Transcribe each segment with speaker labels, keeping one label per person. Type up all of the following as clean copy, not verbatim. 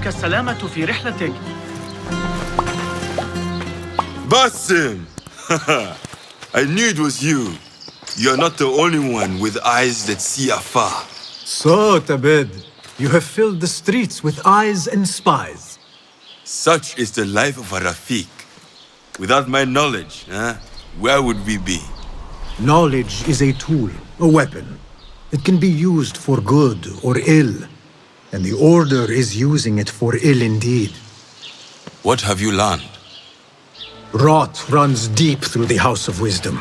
Speaker 1: لك السلامة في رحلتك.
Speaker 2: Basim! I knew it was you. You're not the only one with eyes that see afar.
Speaker 3: So, Tabed, you have filled the streets with eyes and spies.
Speaker 2: Such is the life of a Rafiq. Without my knowledge, where would we be?
Speaker 3: Knowledge is a tool, a weapon. It can be used for good or ill. And the Order is using it for ill indeed.
Speaker 2: What have you learned?
Speaker 3: Rot runs deep through the House of Wisdom.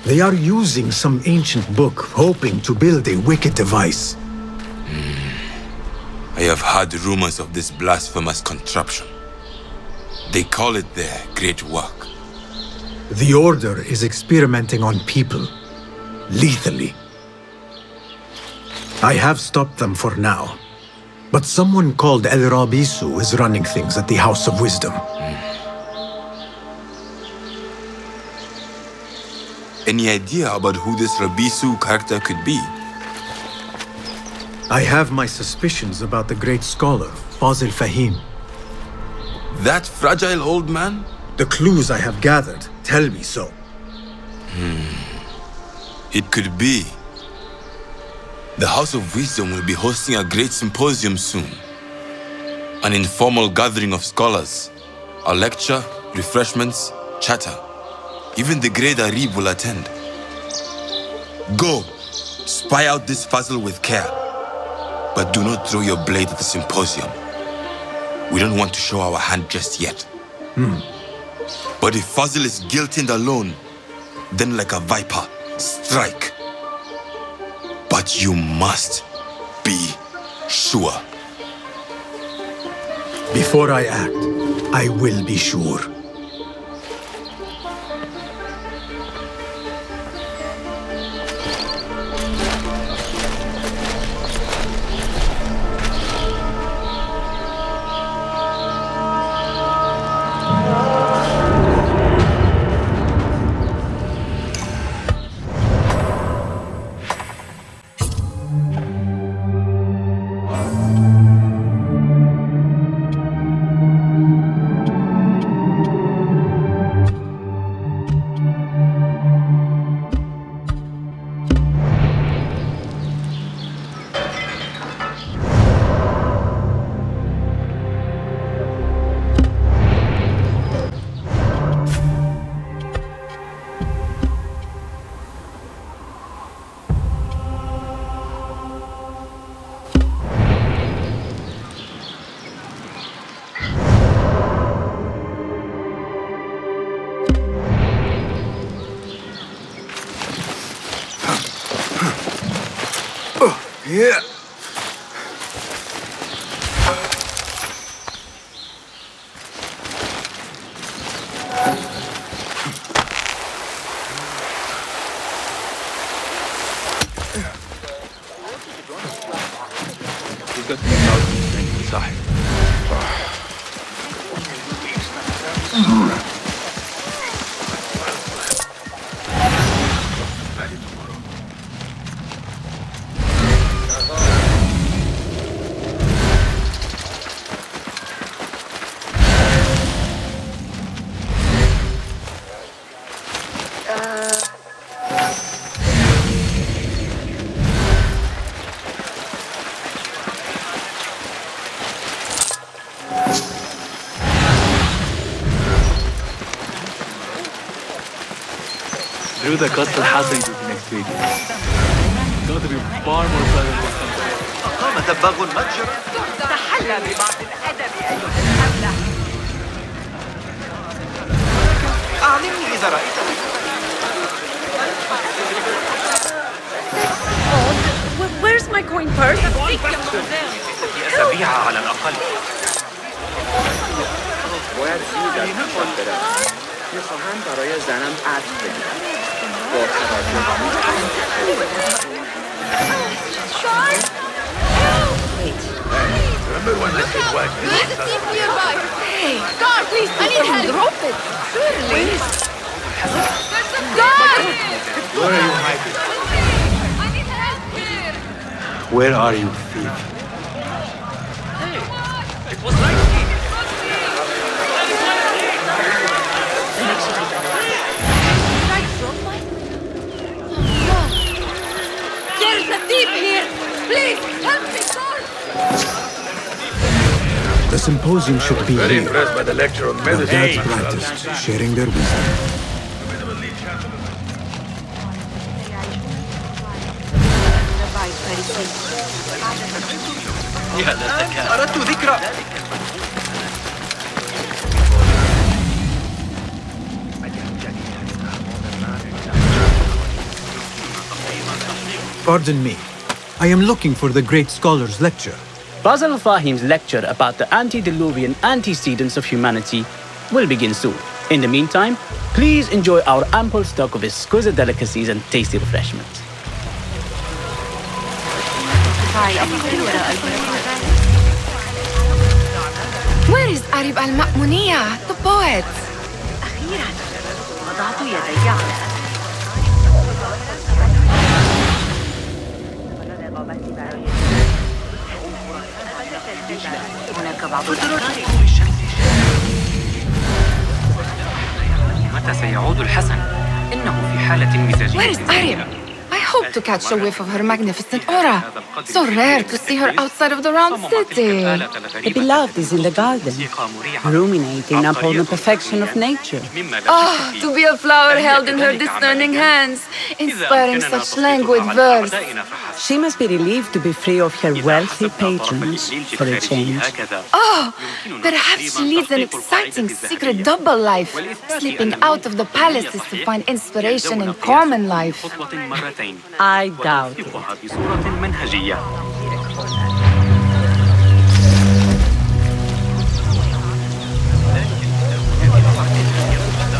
Speaker 3: They are using some ancient book, hoping to build a wicked device.
Speaker 2: I have heard rumors of this blasphemous contraption. They call it their great work.
Speaker 3: The Order is experimenting on people, lethally. I have stopped them for now. But someone called El Rabisu is running things at the House of Wisdom.
Speaker 2: Any idea about who this Rabisu character could be?
Speaker 3: I have my suspicions about the great scholar, Fazil Fahim.
Speaker 2: That fragile old man?
Speaker 3: The clues I have gathered tell me so.
Speaker 2: It could be. The House of Wisdom will be hosting a great symposium soon. An informal gathering of scholars. A lecture, refreshments, chatter. Even the great Arib will attend. Go, spy out this Fazil with care. But do not throw your blade at the symposium. We don't want to show our hand just yet. But if Fazil is guilty and alone, then like a viper, strike. But you must be sure.
Speaker 3: Before I act, I will be sure.
Speaker 2: Yeah.
Speaker 1: Drew the custom housing next week. Got to be far more pleasant than something.
Speaker 4: قام دباغ المتجر تحلى ببعض الأدب أيها الحملة. أعلمني إذا رأيت.
Speaker 5: Where's my coin purse?
Speaker 4: أسابيع على الأقل.
Speaker 6: میخواهم برای زنم عطر بگیرم با
Speaker 4: Remember when this was work?
Speaker 5: Let's see for your bike. Hey, God, please, I need help. Drop it. Surely. God!
Speaker 4: Where are you hiding?
Speaker 5: I need help here.
Speaker 1: Where are you, thief?
Speaker 4: Hey, it
Speaker 5: There's a thief here! Please, help me, sir!
Speaker 3: The symposium should be
Speaker 7: Very
Speaker 3: here.
Speaker 7: impressed by the lecture on
Speaker 3: The
Speaker 7: medicine.
Speaker 3: dad's brightest, sharing their wisdom.
Speaker 1: يا للذكاء.
Speaker 6: أردت ذكرى
Speaker 3: Pardon me. I am looking for the great scholar's lecture.
Speaker 8: Basil Fahim's lecture about the antediluvian antecedents of humanity will begin soon. In the meantime, please enjoy our ample stock of exquisite delicacies and tasty refreshments.
Speaker 5: Where is Arib al-Ma'muniya, the poet?
Speaker 4: أخيراً وضعت يدي على هناك بعض
Speaker 6: متى سيعود الحسن؟ إنه في حالة مزاجية
Speaker 5: Where is Arib? I hope to catch a whiff of her magnificent aura. So rare to see her outside of the round city.
Speaker 9: The beloved is in the garden, ruminating upon the perfection of nature.
Speaker 5: Oh, to be a flower held in her discerning hands, inspiring such languid verse.
Speaker 9: She must be relieved to be free of her wealthy patrons for a change.
Speaker 5: Oh, perhaps she leads an exciting secret double life, slipping out of the palaces to find inspiration in common life.
Speaker 9: I doubt it.
Speaker 6: بصورة منهجية.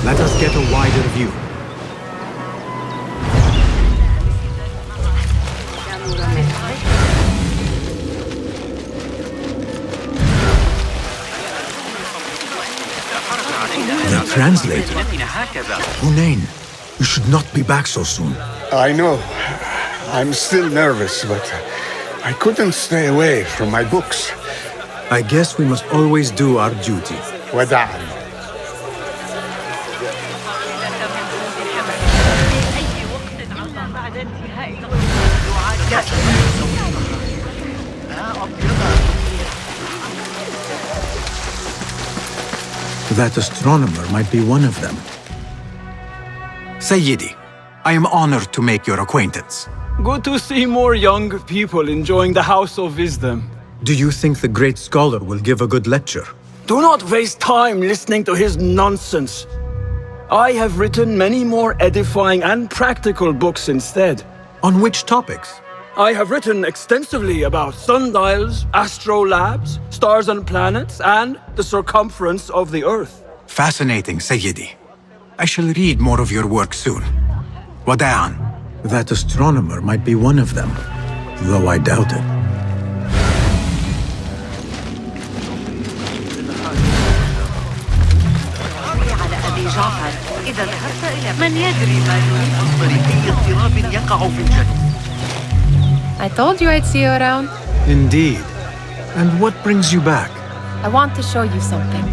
Speaker 3: Let us get a wider view. The translator. Hunain, you should not be back so soon.
Speaker 10: I know. I'm still nervous, but I couldn't stay away from my books.
Speaker 3: I guess we must always do our duty.
Speaker 10: وداعا.
Speaker 3: That astronomer might be one of them. Sayyidi, I am honored to make your acquaintance.
Speaker 11: Good to see more young people enjoying the House of Wisdom.
Speaker 3: Do you think the great scholar will give a good lecture?
Speaker 11: Do not waste time listening to his nonsense. I have written many more edifying and practical books instead.
Speaker 3: On which topics?
Speaker 11: I have written extensively about sundials, astrolabes, stars and planets, and the circumference of the Earth.
Speaker 3: Fascinating, Sayyidi. I shall read more of your work soon. Wada'an. That astronomer might be one of them, though I doubt it.
Speaker 4: على أبي جعفر إذا ذهبت إلى من يدري ما يريد طريقي اضطراب يقع في الجنوب.
Speaker 5: I told you I'd see you around.
Speaker 3: Indeed. And what brings you back?
Speaker 5: I want to show you something.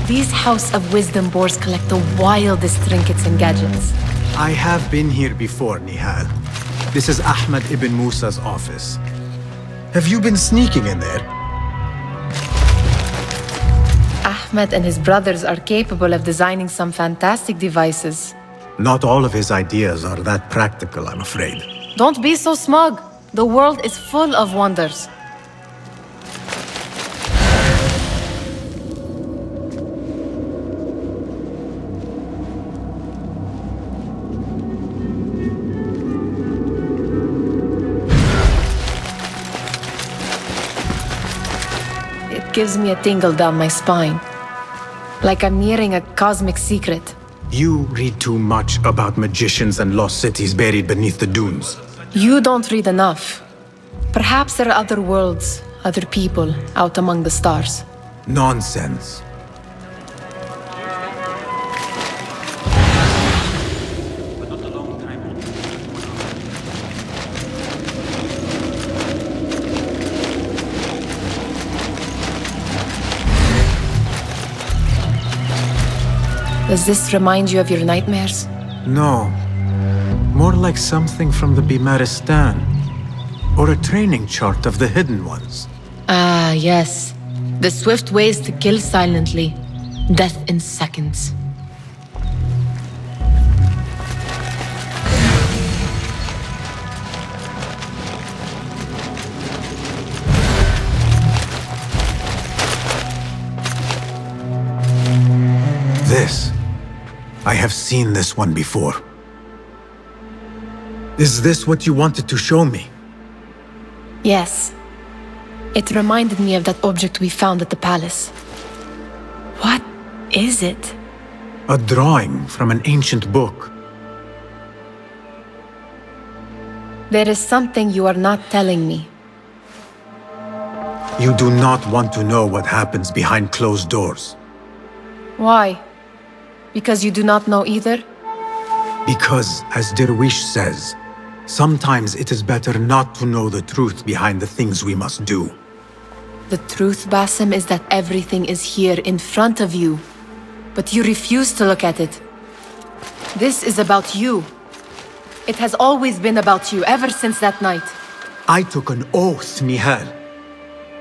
Speaker 5: These House of Wisdom boards collect the wildest trinkets and gadgets.
Speaker 3: I have been here before, Nihal. This is Ahmed ibn Musa's office. Have you been sneaking in there?
Speaker 5: Ahmed and his brothers are capable of designing some fantastic devices.
Speaker 3: Not all of his ideas are that practical, I'm afraid.
Speaker 5: Don't be so smug. The world is full of wonders. It gives me a tingle down my spine. Like I'm nearing a cosmic secret.
Speaker 3: You read too much about magicians and lost cities buried beneath the dunes.
Speaker 5: You don't read enough. Perhaps there are other worlds, other people out among the stars.
Speaker 3: Nonsense.
Speaker 5: Does this remind you of your nightmares?
Speaker 3: No. More like something from the Bimaristan. Or a training chart of the Hidden Ones.
Speaker 5: Ah, yes. The swift ways to kill silently. Death in seconds.
Speaker 3: This. I have seen this one before. Is this what you wanted to show me?
Speaker 5: Yes. It reminded me of that object we found at the palace. What is it?
Speaker 3: A drawing from an ancient book.
Speaker 5: There is something you are not telling me.
Speaker 3: You do not want to know what happens behind closed doors.
Speaker 5: Why? Because you do not know either?
Speaker 3: Because, as Derwish says, sometimes it is better not to know the truth behind the things we must do.
Speaker 5: The truth, Basim, is that everything is here in front of you. But you refuse to look at it. This is about you. It has always been about you, ever since that night.
Speaker 3: I took an oath, Nihal,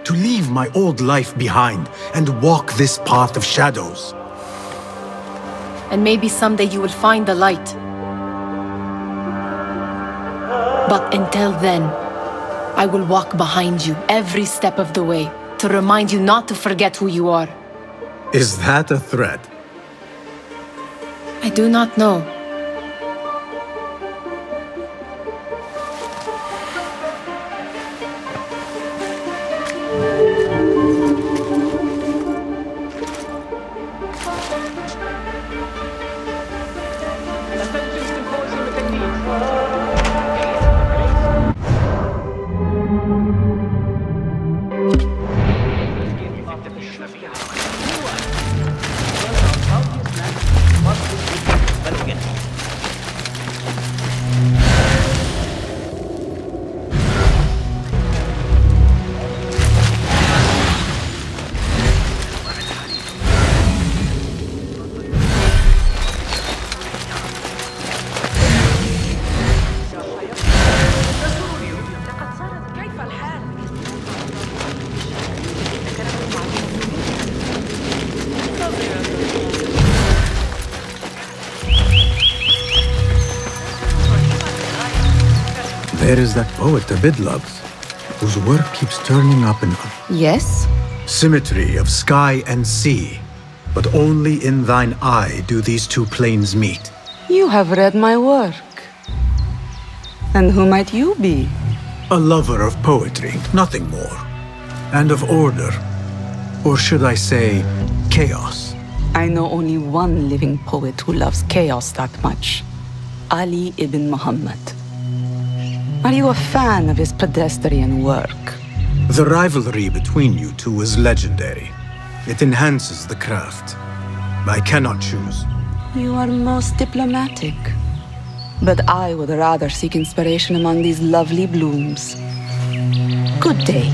Speaker 3: to leave my old life behind and walk this path of shadows.
Speaker 5: And maybe someday you will find the light. But until then, I will walk behind you every step of the way to remind you not to forget who you are.
Speaker 3: Is that a threat?
Speaker 5: I do not know.
Speaker 3: There is that poet Abid loves, whose work keeps turning up and up.
Speaker 5: Yes?
Speaker 3: Symmetry of sky and sea, but only in thine eye do these two planes meet.
Speaker 9: You have read my work. And who might you be?
Speaker 3: A lover of poetry, nothing more. And of order. Or should I say, chaos.
Speaker 9: I know only one living poet who loves chaos that much. Ali ibn Muhammad. Are you a fan of his pedestrian work?
Speaker 3: The rivalry between you two is legendary. It enhances the craft. I cannot choose.
Speaker 9: You are most diplomatic. But I would rather seek inspiration among these lovely blooms. Good day.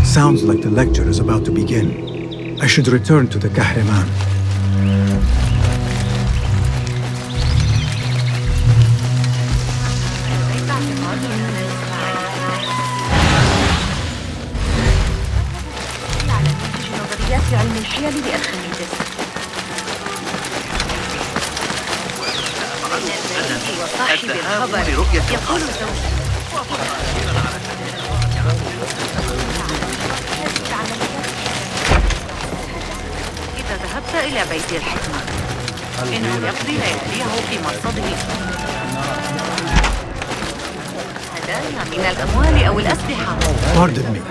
Speaker 3: Sounds like the lecture is about to begin. I should return to the Kahraman.
Speaker 4: علم الحيل بأرخميدس. وصاحب الخبر يقول إذا ذهبت إلى بيت الحكمة إنه يقضي لياليه في مرصده هدايا من الأموال أو الأسلحة.
Speaker 3: Pardon me.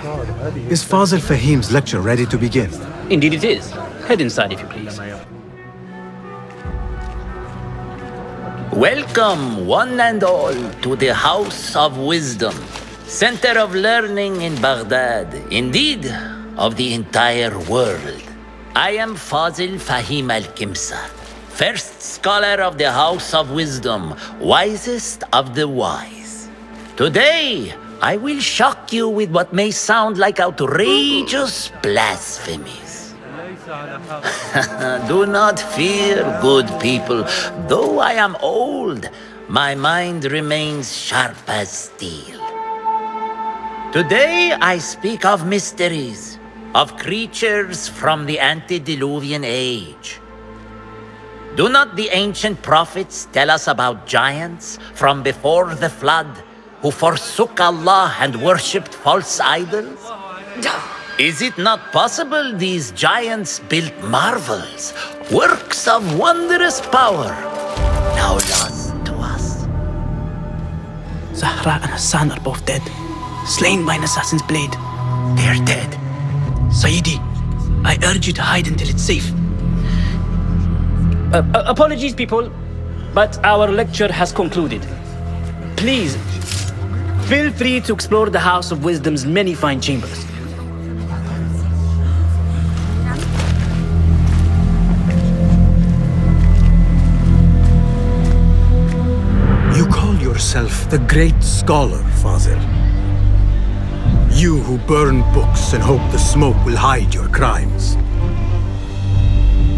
Speaker 3: Is Fazil Fahim's lecture ready to begin?
Speaker 8: Indeed it is. Head inside if you please.
Speaker 7: Welcome, one and all, to the House of Wisdom, center of learning in Baghdad, indeed, of the entire world. I am Fazil Fahim al-Kimsa, first scholar of the House of Wisdom, wisest of the wise. Today, I will shock you with what may sound like outrageous blasphemies. Do not fear, good people. Though I am old, my mind remains sharp as steel. Today I speak of mysteries, of creatures from the antediluvian age. Do not the ancient prophets tell us about giants from before the flood who forsook Allah and worshipped false idols? Is it not possible these giants built marvels, works of wondrous power, now lost to us?
Speaker 8: Zahra and Hassan are both dead, slain by an assassin's blade. They are dead. Sayyidi, I urge you to hide until it's safe. Apologies, people, but our lecture has concluded. Please, feel free to explore the House of Wisdom's many fine chambers.
Speaker 3: You call yourself the great scholar, Fazil. You who burn books and hope the smoke will hide your crimes.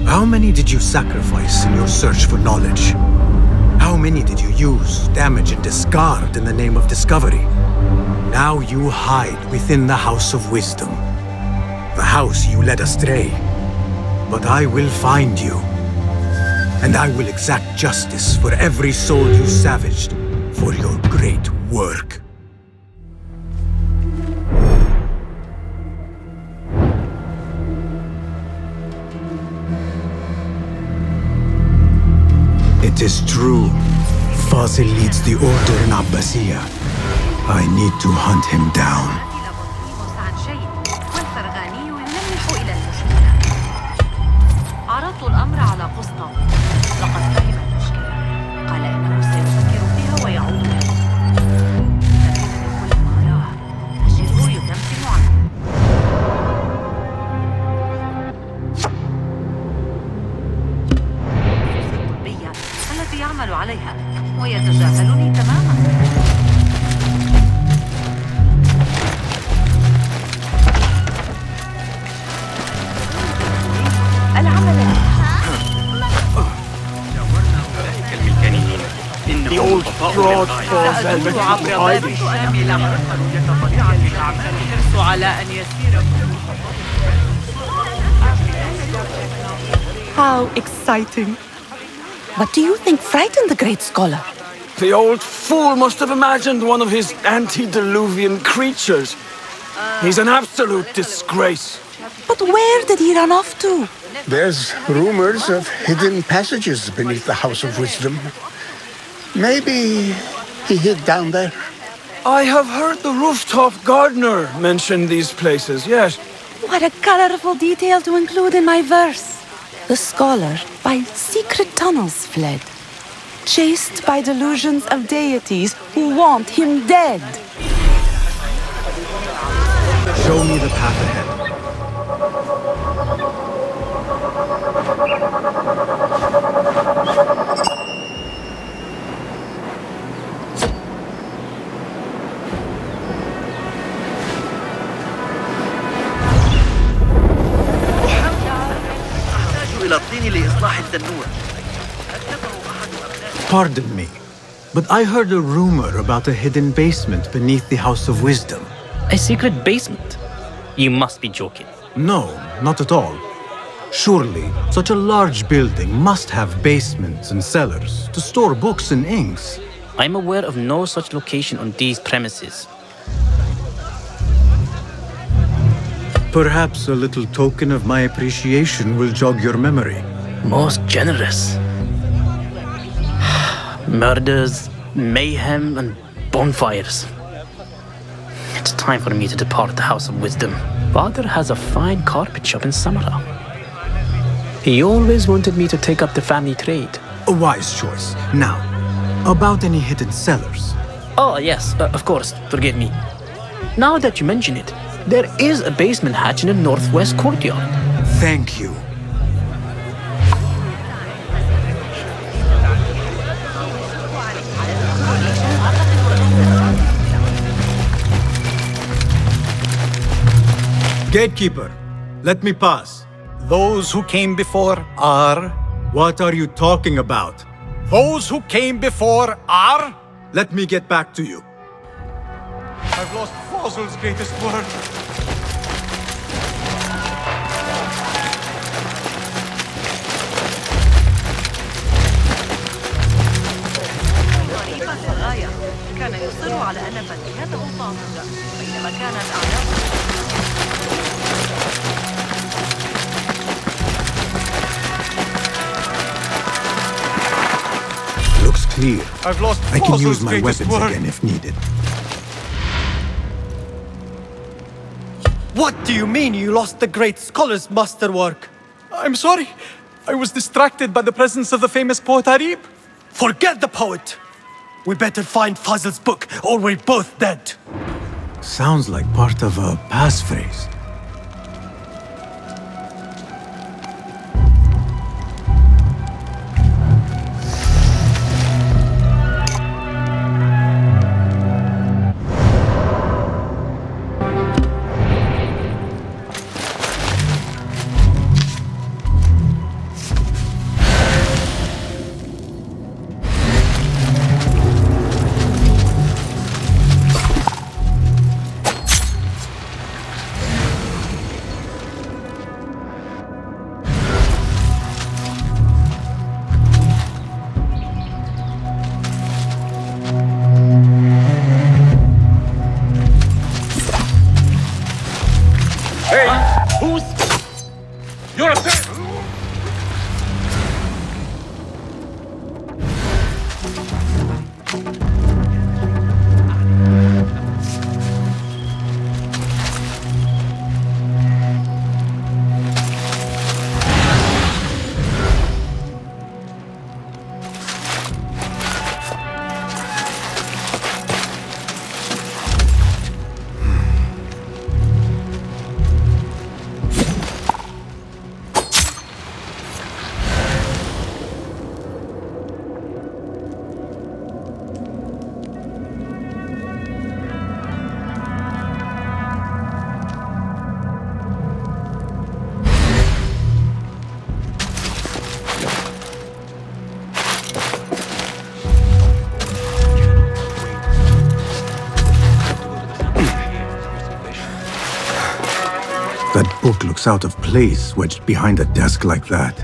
Speaker 3: How many did you sacrifice in your search for knowledge? How many did you use, damage, and discard in the name of discovery? Now you hide within the House of Wisdom. The house you led astray. But I will find you. And I will exact justice for every soul you savaged for your great work. It is true. Fazil leads the order in Abbasiyah. I need to hunt him down.
Speaker 4: عرضت الأمر على قسطم. لقد فهم المشكلة. قال إنه سيفكر فيها ويعود لها. لكن من كل ما أراه أجده يتمتم عنه. الطبية التي يعمل عليها ويتجاهلني تماما.
Speaker 11: The old fraud falls hiding.
Speaker 9: How exciting. What do you think frightened the great scholar?
Speaker 11: The old fool must have imagined one of his antediluvian creatures. He's an absolute disgrace.
Speaker 9: But where did he run off to?
Speaker 10: There's rumors of hidden passages beneath the House of Wisdom. Maybe he hid down there.
Speaker 11: I have heard the rooftop gardener mention these places, yes.
Speaker 9: What a colorful detail to include in my verse. The scholar by secret tunnels fled, chased by delusions of deities who want him dead.
Speaker 3: Show me the path ahead. Pardon me, but I heard a rumor about a hidden basement beneath the House of Wisdom.
Speaker 8: A secret basement? You must be joking.
Speaker 3: No, not at all. Surely, such a large building must have basements and cellars to store books and inks.
Speaker 8: I'm aware of no such location on these premises.
Speaker 3: Perhaps a little token of my appreciation will jog your memory.
Speaker 8: Most generous. Murders, mayhem, and bonfires. It's time for me to depart the House of Wisdom. Father has a fine carpet shop in Samara. He always wanted me to take up the family trade.
Speaker 3: A wise choice. Now, about any hidden cellars?
Speaker 8: Oh, yes, of course, forgive me. Now that you mention it, there is a basement hatch in the northwest courtyard.
Speaker 3: Thank you. Gatekeeper, let me pass.
Speaker 12: Those who came before are...
Speaker 3: What are you talking about?
Speaker 12: Those who came before are...
Speaker 3: Let me get back to you.
Speaker 12: I've lost Fazl's greatest word.
Speaker 4: ظريفة للغاية. كان يصر على أن فتياته طازجة بينما كانت أعلامه.
Speaker 3: Looks clear.
Speaker 12: I've lost
Speaker 3: I can use
Speaker 12: Fazl's
Speaker 3: my
Speaker 12: greatest
Speaker 3: weapons
Speaker 12: word.
Speaker 3: again if needed.
Speaker 13: What do you mean you lost the great scholar's masterwork?
Speaker 12: I'm sorry. I was distracted by the presence of the famous poet Arib.
Speaker 13: Forget the poet! We better find Fazl's book, or we're both dead.
Speaker 3: Sounds like part of a passphrase. That book looks out of place wedged behind a desk like that.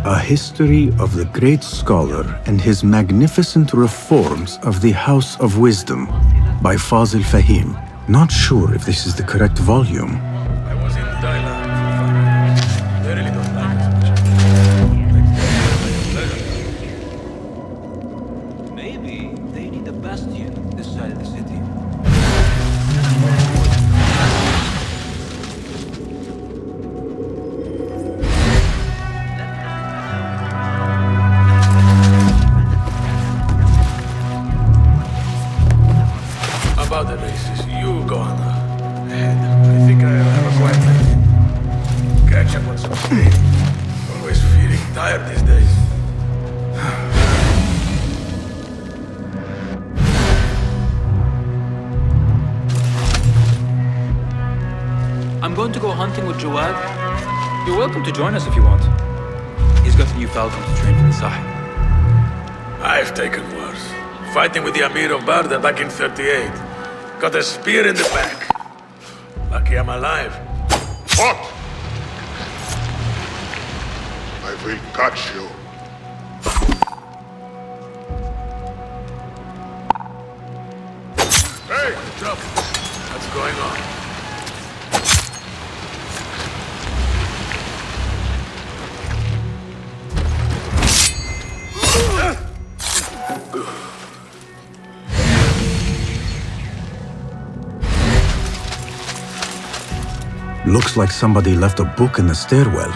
Speaker 3: A history of the great scholar and his magnificent reforms of the House of Wisdom by Fazl Fahim. Not sure if this is the correct volume.
Speaker 2: I was in Thailand for 5 years. They really don't like us much.
Speaker 14: Maybe they need a bastion this side of the city.
Speaker 2: About the races, you go on ahead. I think I have a quiet night. Catch up on some sleep. Always feeling tired these days.
Speaker 1: I'm going to go hunting with Jawad. You're welcome to join us if you want. He's got a new falcon to train for the Sahib.
Speaker 2: I've taken worse. Fighting with the Amir of Barda back in 38. Got a spear in the back. Lucky I'm alive.
Speaker 15: What? I will catch you.
Speaker 2: Hey! Trouble. What's going on?
Speaker 3: Looks like somebody left a book in the stairwell.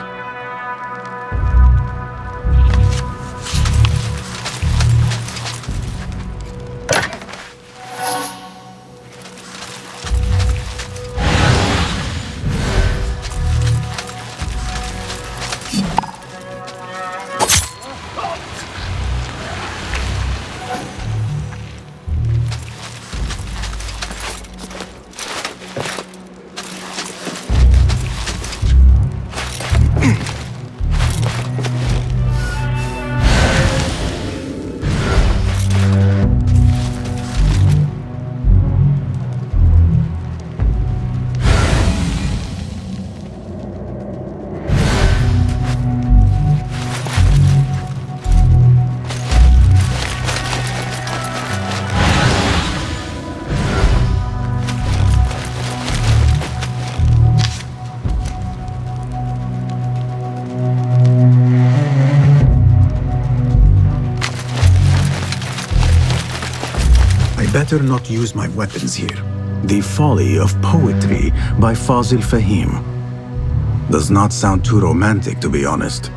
Speaker 3: better not use my weapons here. The Folly of Poetry by Fazil Fahim. Does not sound too romantic, to be honest.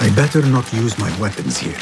Speaker 3: I better not use my weapons here.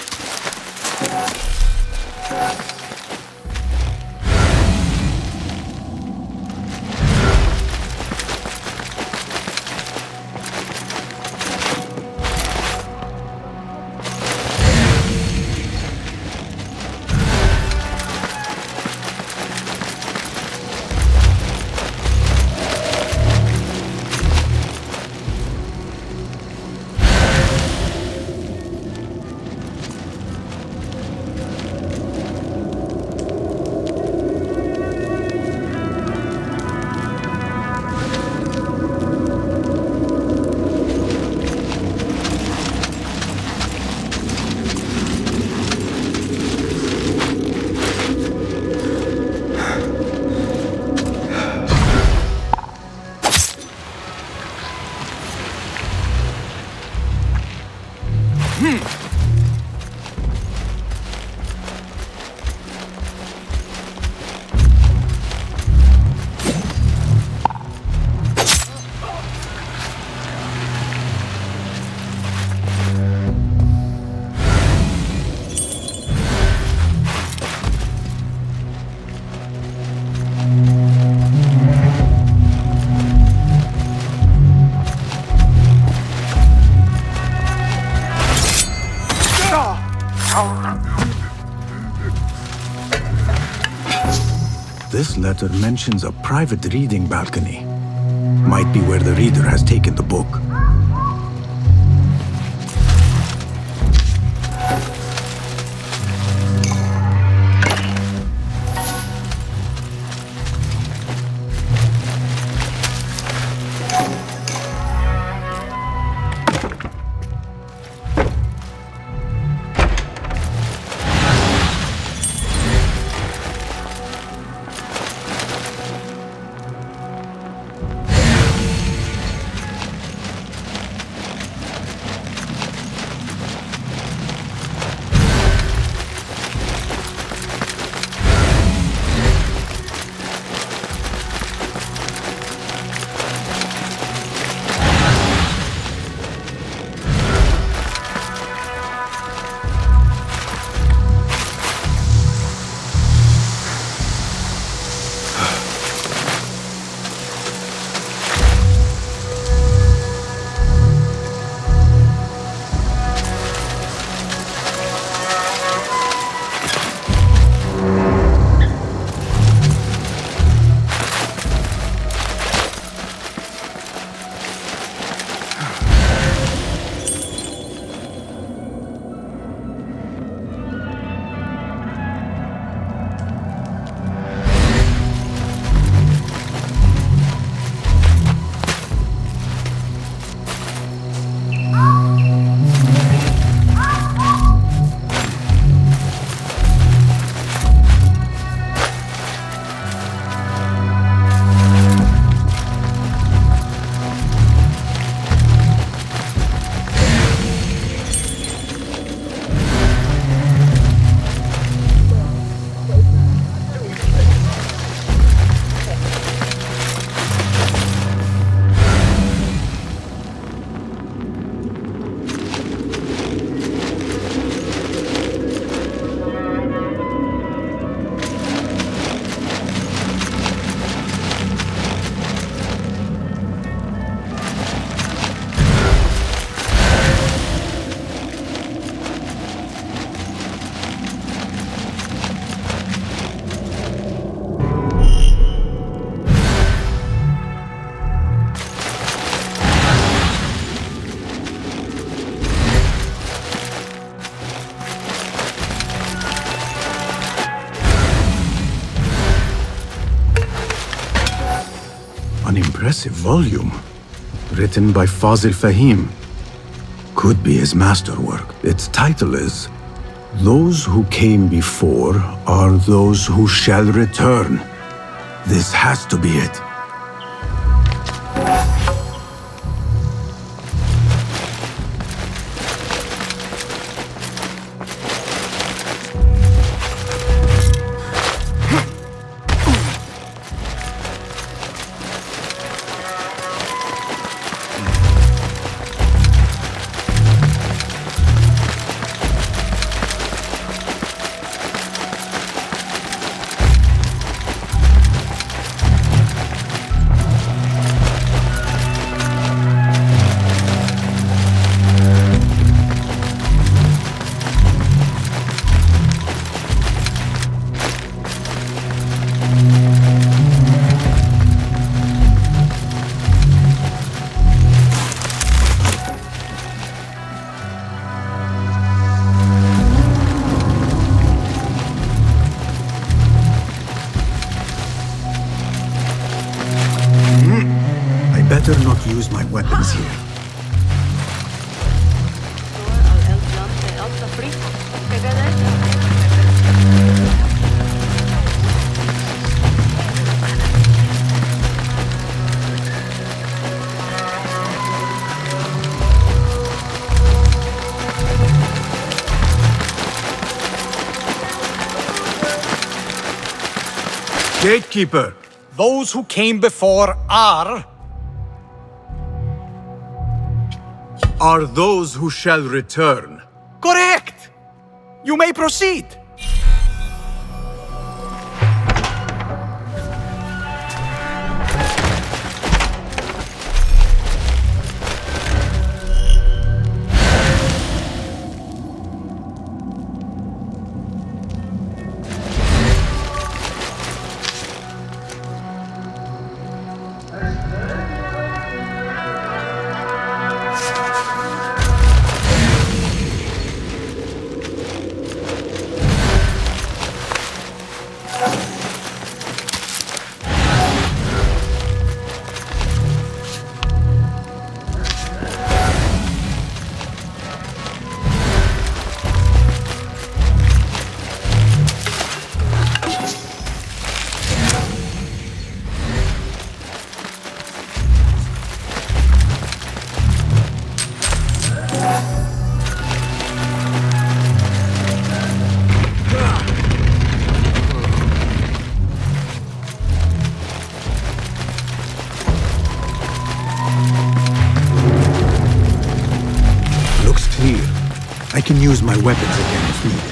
Speaker 3: This letter mentions a private reading balcony. Might be where the reader has taken the book. An impressive volume. Written by Fazil Fahim. Could be his masterwork. Its title is Those Who Came Before Are Those Who Shall Return. This has to be it. Better not use my weapons here.
Speaker 12: Gatekeeper, those who came before are
Speaker 3: those who shall return.
Speaker 12: correct! You may proceed.
Speaker 3: I can use my weapons again if needed.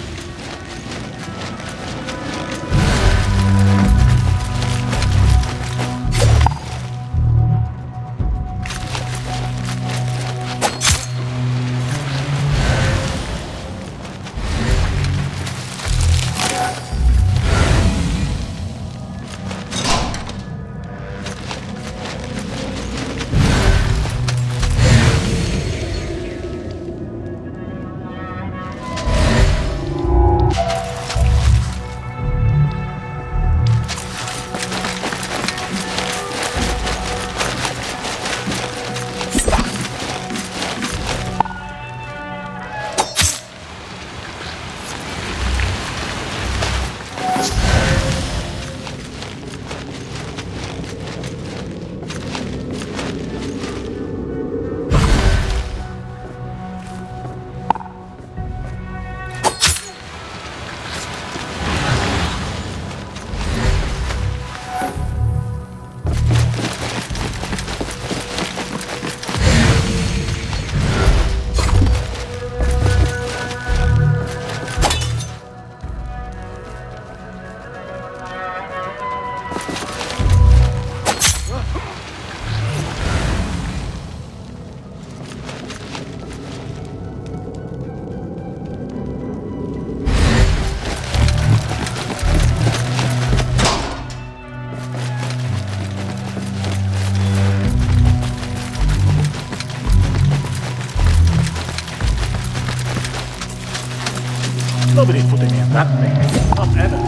Speaker 16: Nobody's putting me in that thing. Not ever.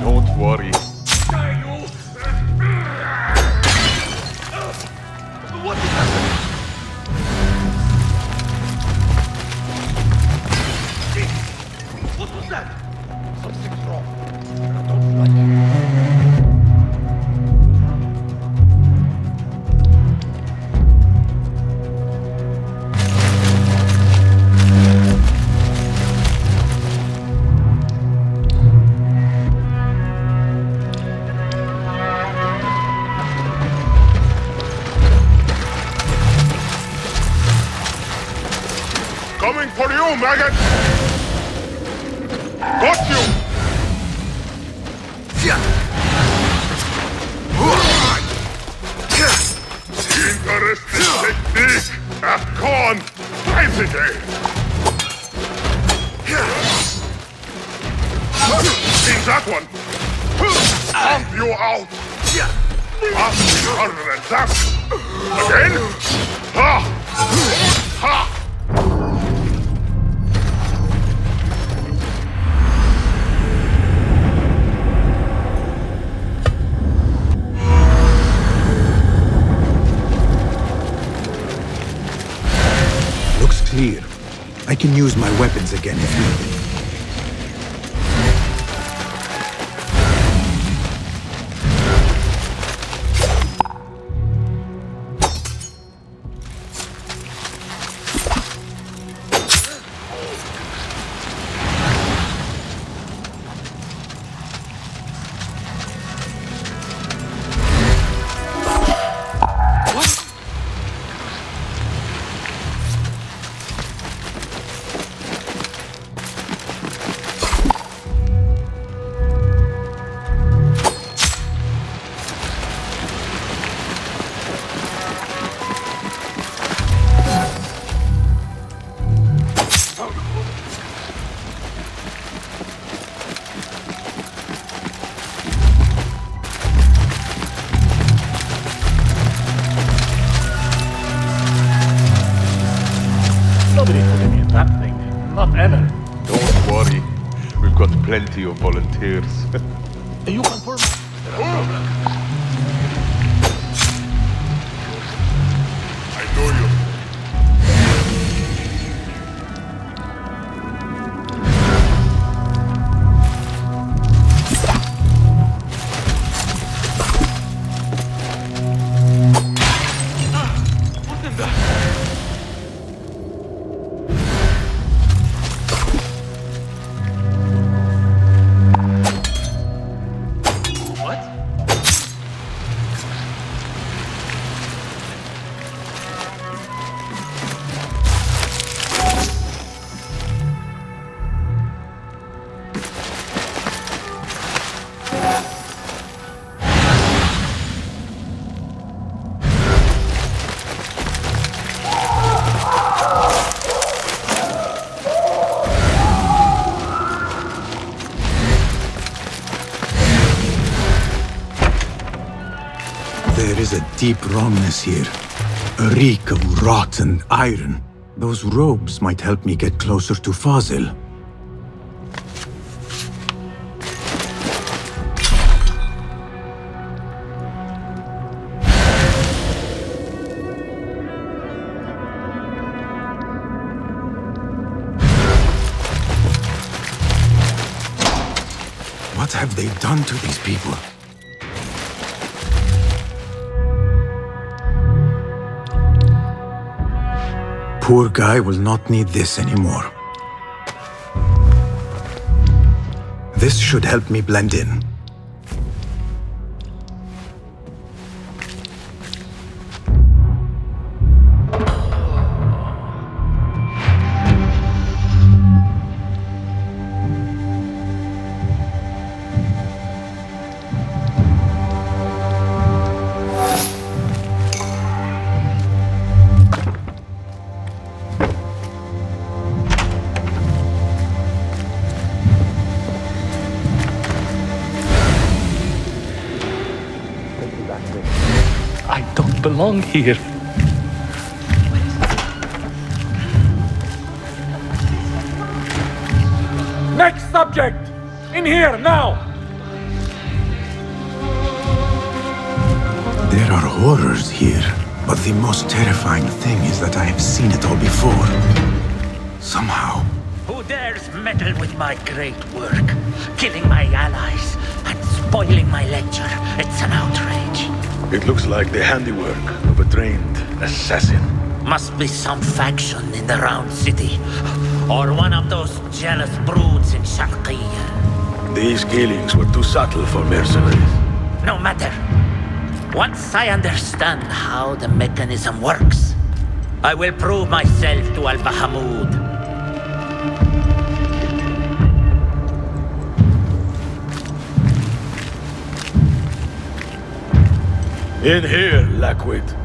Speaker 16: Don't worry.
Speaker 15: you, maggot! Got you! Interesting technique! Corn! Nice again! Seen that one? Pump you out! Nothing harder than that! Again? Ha! Ha!
Speaker 3: Looks clear. I can use my weapons again if needed.
Speaker 16: Nobody put me in that thing. Not ever.
Speaker 15: Don't worry. We've got plenty of volunteers.
Speaker 16: You confirm?
Speaker 15: I know you.
Speaker 3: There is a deep wrongness here. A reek of rot and iron. Those robes might help me get closer to Fazil. What have they done to these people? Poor guy will not need this anymore. This should help me blend in.
Speaker 16: I don't belong here.
Speaker 12: Next subject! In here, now!
Speaker 3: There are horrors here, but the most terrifying thing is that I have seen it all before. Somehow.
Speaker 7: Who dares meddle with my great work? Killing my allies and spoiling my lecture. It's an outrage.
Speaker 17: It looks like the handiwork of a trained assassin.
Speaker 7: Must be some faction in the Round City. Or one of those jealous broods in Sharqiyya.
Speaker 17: These killings were too subtle for mercenaries.
Speaker 7: No matter. Once I understand how the mechanism works, I will prove myself to Al-Bahamud.
Speaker 17: In here, Lackwit.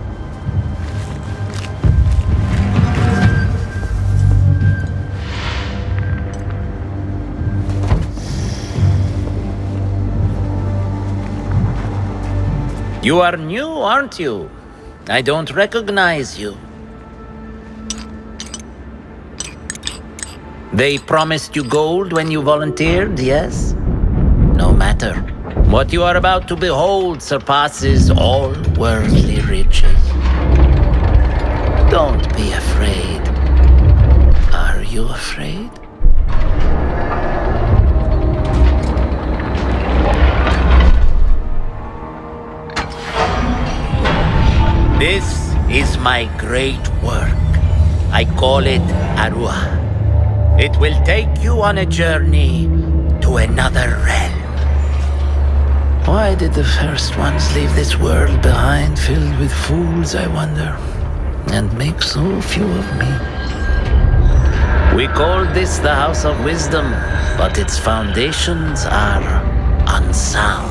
Speaker 7: You are new, aren't you? I don't recognize you. They promised you gold when you volunteered, yes? No matter. What you are about to behold surpasses all worldly riches. Don't be afraid. Are you afraid? This is my great work. I call it Arua. It will take you on a journey to another realm. Why did the first ones leave this world behind filled with fools, I wonder, and make so few of me? We called this the House of Wisdom, but its foundations are unsound.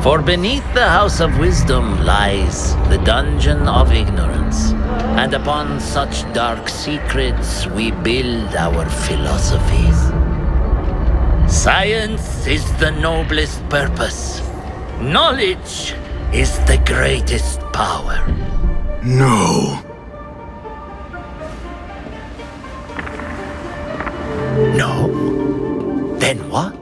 Speaker 7: For beneath the House of Wisdom lies the Dungeon of Ignorance, and upon such dark secrets we build our philosophies. Science is the noblest purpose. Knowledge is the greatest power.
Speaker 3: No.
Speaker 7: No? Then what?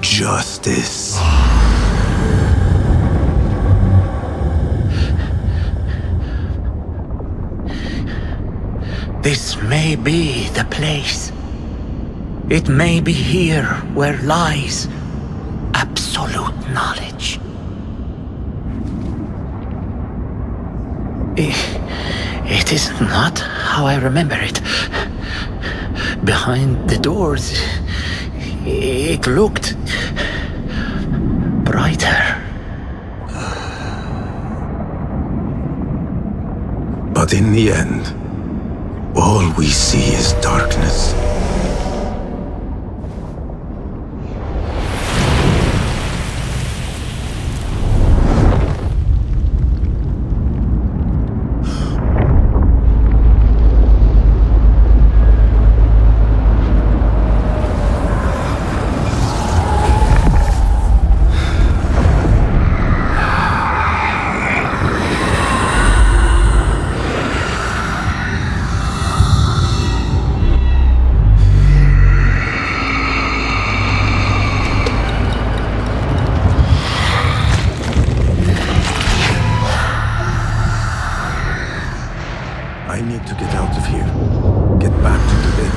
Speaker 3: Justice.
Speaker 7: This may be the place. It may be here where lies absolute knowledge. It is not how I remember it. Behind the doors, it looked brighter.
Speaker 3: But in the end, all we see is darkness. I need to get out of here. Get back to the bed.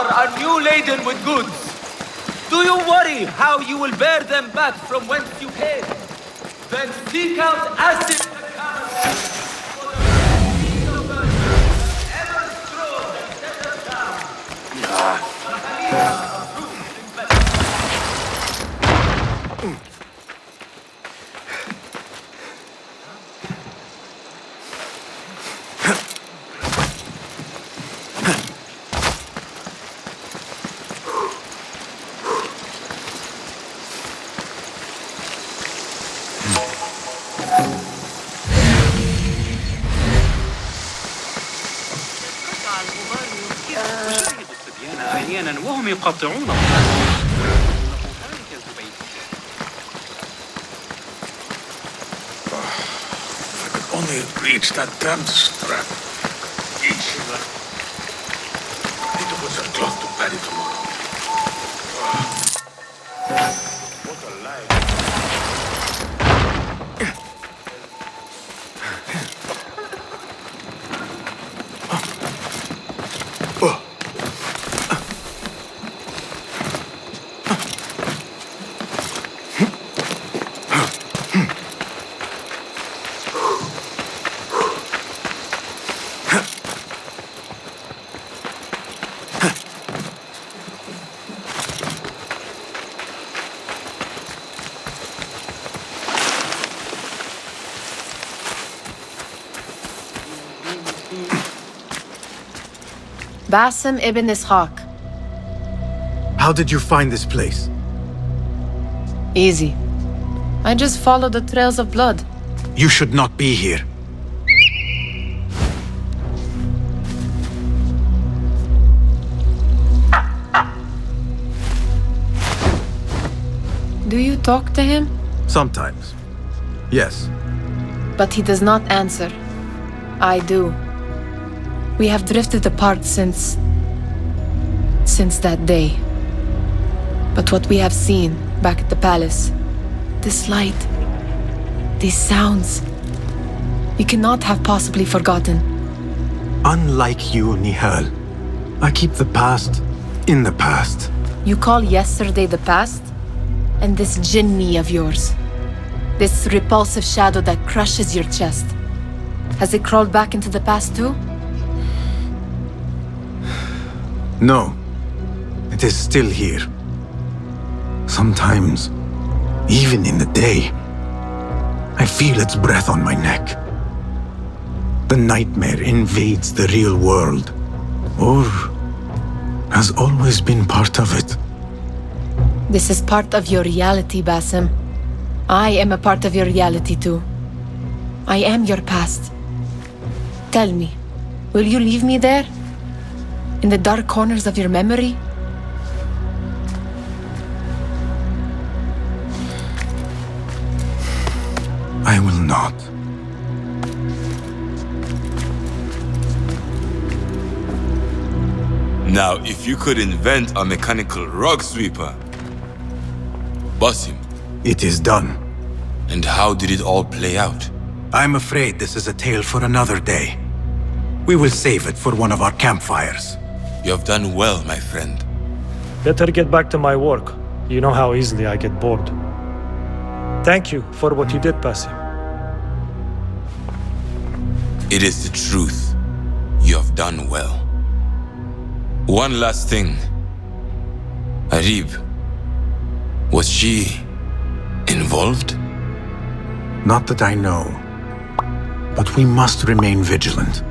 Speaker 14: Are you laden with goods? Do you worry how you will bear them back from whence you came? Then seek out acid for the ever strove and set us down.
Speaker 8: أحيانا وهم يقطعون.
Speaker 17: Only reach that damn strap. Each. Need to put some cloth to Paddy tomorrow. What a lie.
Speaker 5: Basim ibn Ishaq.
Speaker 3: How did you find this place?
Speaker 5: Easy. I just followed the trails of blood.
Speaker 3: You should not be here.
Speaker 5: Do you talk to him?
Speaker 3: Sometimes. Yes.
Speaker 5: But he does not answer. I do. We have drifted apart since that day. But what we have seen back at the palace, this light, these sounds, we cannot have possibly forgotten.
Speaker 3: Unlike you, Nihal, I keep the past in the past.
Speaker 5: You call yesterday the past? And this jinni of yours, this repulsive shadow that crushes your chest, has it crawled back into the past too?
Speaker 3: No, it is still here. Sometimes, even in the day, I feel its breath on my neck. The nightmare invades the real world, or has always been part of it.
Speaker 5: This is part of your reality, Basim. I am a part of your reality too. I am your past. Tell me, will you leave me there? In the dark corners of your memory?
Speaker 3: I will not.
Speaker 2: Now, if you could invent a mechanical rug sweeper, Basim.
Speaker 3: It is done.
Speaker 2: And how did it all play out?
Speaker 3: I'm afraid this is a tale for another day. We will save it for one of our campfires.
Speaker 2: You have done well, my friend.
Speaker 18: Better get back to my work. You know how easily I get bored. Thank you for what you did, Basim.
Speaker 2: It is the truth. You have done well. One last thing. Arib, was she involved?
Speaker 3: Not that I know. But we must remain vigilant.